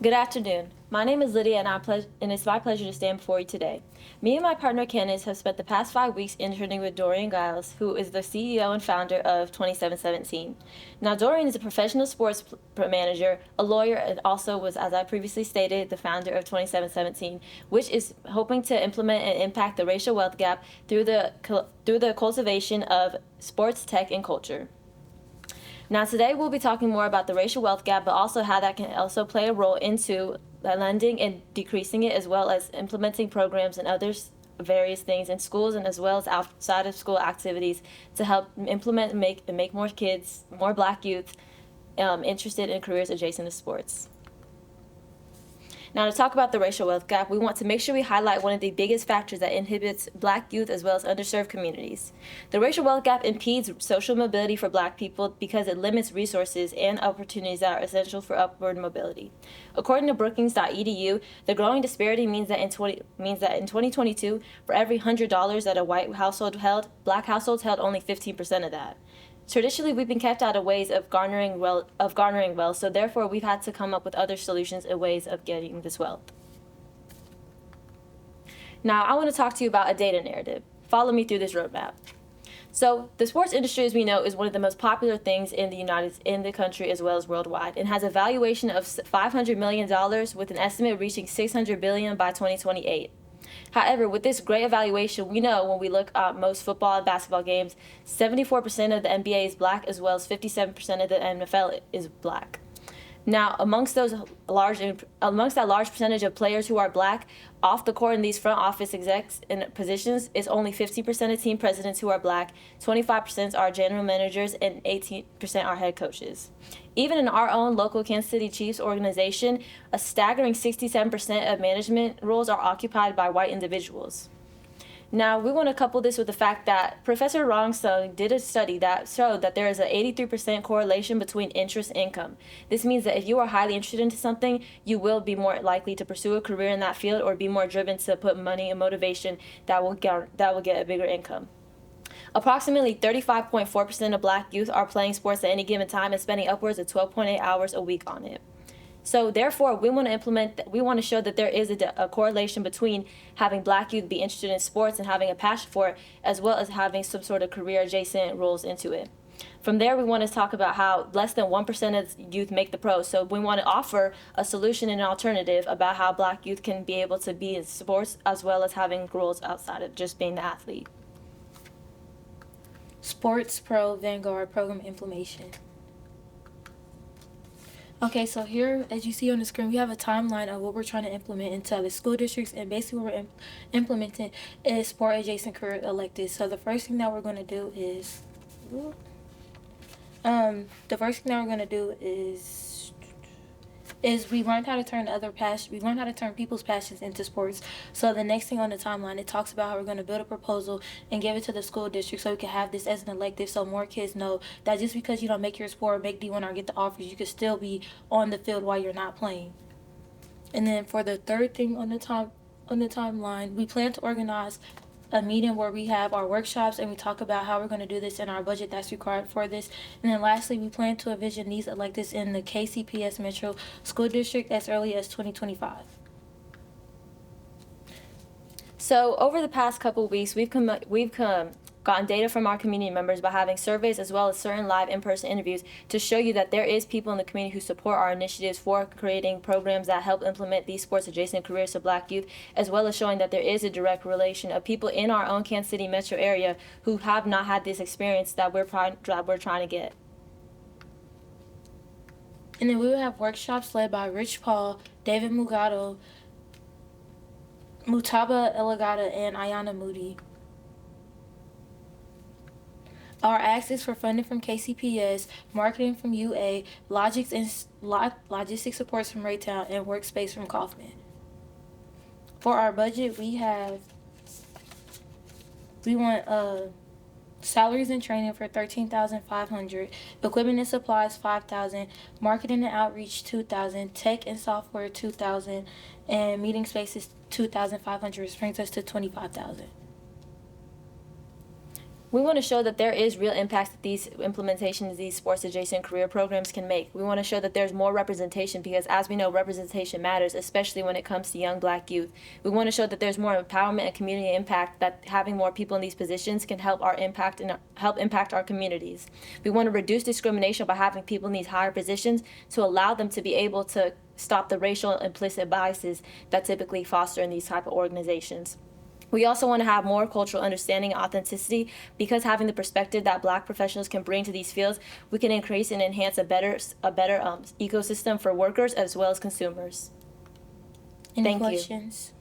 Good afternoon. My name is Lydia, and it's my pleasure to stand before you today. Me and my partner Candice have spent the past 5 weeks interning with Dorian Giles, who is the CEO and founder of 2717. Now, Dorian is a professional sports manager, a lawyer, and also was, as I previously stated, the founder of 2717, which is hoping to implement and impact the racial wealth gap through the cultivation of sports, tech, and culture. Now, today we'll be talking more about the racial wealth gap, but also how that can also play a role into lending and decreasing it, as well as implementing programs and other various things in schools and as well as outside of school activities to help implement and make more kids, more Black youth, interested in careers adjacent to sports. Now, to talk about the racial wealth gap, we want to make sure we highlight one of the biggest factors that inhibits Black youth as well as underserved communities. The racial wealth gap impedes social mobility for Black people because it limits resources and opportunities that are essential for upward mobility. According to Brookings.edu, the growing disparity means that in 2022, for every $100 that a white household held, Black households held only 15% of that. Traditionally, we've been kept out of ways of garnering wealth, so therefore we've had to come up with other solutions and ways of getting this wealth. Now, I want to talk to you about a data narrative. Follow me through this roadmap. So, the sports industry, as we know, is one of the most popular things in the country as well as worldwide, and has a valuation of $500 million with an estimate reaching $600 billion by 2028. However, with this great evaluation, we know when we look at most football and basketball games, 74% of the NBA is Black as well as 57% of the NFL is Black. Now, amongst that large percentage of players who are Black, off the court in these front office execs and positions is only 50% of team presidents who are Black, 25% are general managers, and 18% are head coaches. Even in our own local Kansas City Chiefs organization, a staggering 67% of management roles are occupied by white individuals. Now, we want to couple this with the fact that Professor Rongsung did a study that showed that there is an 83% correlation between interest and income. This means that if you are highly interested into something, you will be more likely to pursue a career in that field or be more driven to put money and motivation that will get a bigger income. Approximately 35.4% of Black youth are playing sports at any given time and spending upwards of 12.8 hours a week on it. So therefore, we want to show that there is a correlation between having Black youth be interested in sports and having a passion for it, as well as having some sort of career adjacent roles into it. From there, we want to talk about how less than 1% of youth make the pros. So we want to offer a solution and an alternative about how Black youth can be able to be in sports as well as having roles outside of just being the athlete. Sports Pro Vanguard Program Implementation. Okay, so here, as you see on the screen, we have a timeline of what we're trying to implement into the school districts, and basically what we're implementing is sport-adjacent career electives. So the first thing that we're going to do is we learned how to turn people's passions into sports. So the next thing on the timeline, it talks about how we're going to build a proposal and give it to the school district so we can have this as an elective, so more kids know that just because you don't make your sport, make D1 or get the offers, you can still be on the field while you're not playing. And then for the third thing on the timeline, we plan to organize a meeting where we have our workshops and we talk about how we're going to do this in our budget that's required for this. And then lastly, we plan to envision these electives in the KCPS Metro School District as early as 2025. So over the past couple of weeks, we've gotten data from our community members by having surveys as well as certain live in-person interviews to show you that there is people in the community who support our initiatives for creating programs that help implement these sports adjacent careers to Black youth, as well as showing that there is a direct relation of people in our own Kansas City metro area who have not had this experience that we're trying to get. And then we will have workshops led by Rich Paul, David Mugado, Mutaba Elegata, and Ayana Moody. Our asks is for funding from KCPS, marketing from UA, logistics supports from Raytown, and workspace from Kaufman. For our budget, we want salaries and training for $13,500, equipment and supplies $5,000, marketing and outreach $2,000, tech and software $2,000, and meeting spaces $2,500, which brings us to $25,000. We want to show that there is real impact that these implementations, these sports adjacent career programs can make. We want to show that there's more representation because, as we know, representation matters, especially when it comes to young Black youth. We want to show that there's more empowerment and community impact, that having more people in these positions can help our impact and help impact our communities. We want to reduce discrimination by having people in these higher positions to allow them to be able to stop the racial implicit biases that typically foster in these type of organizations. We also want to have more cultural understanding and authenticity because having the perspective that Black professionals can bring to these fields, we can increase and enhance a better ecosystem for workers as well as consumers. Any Thank you. questions?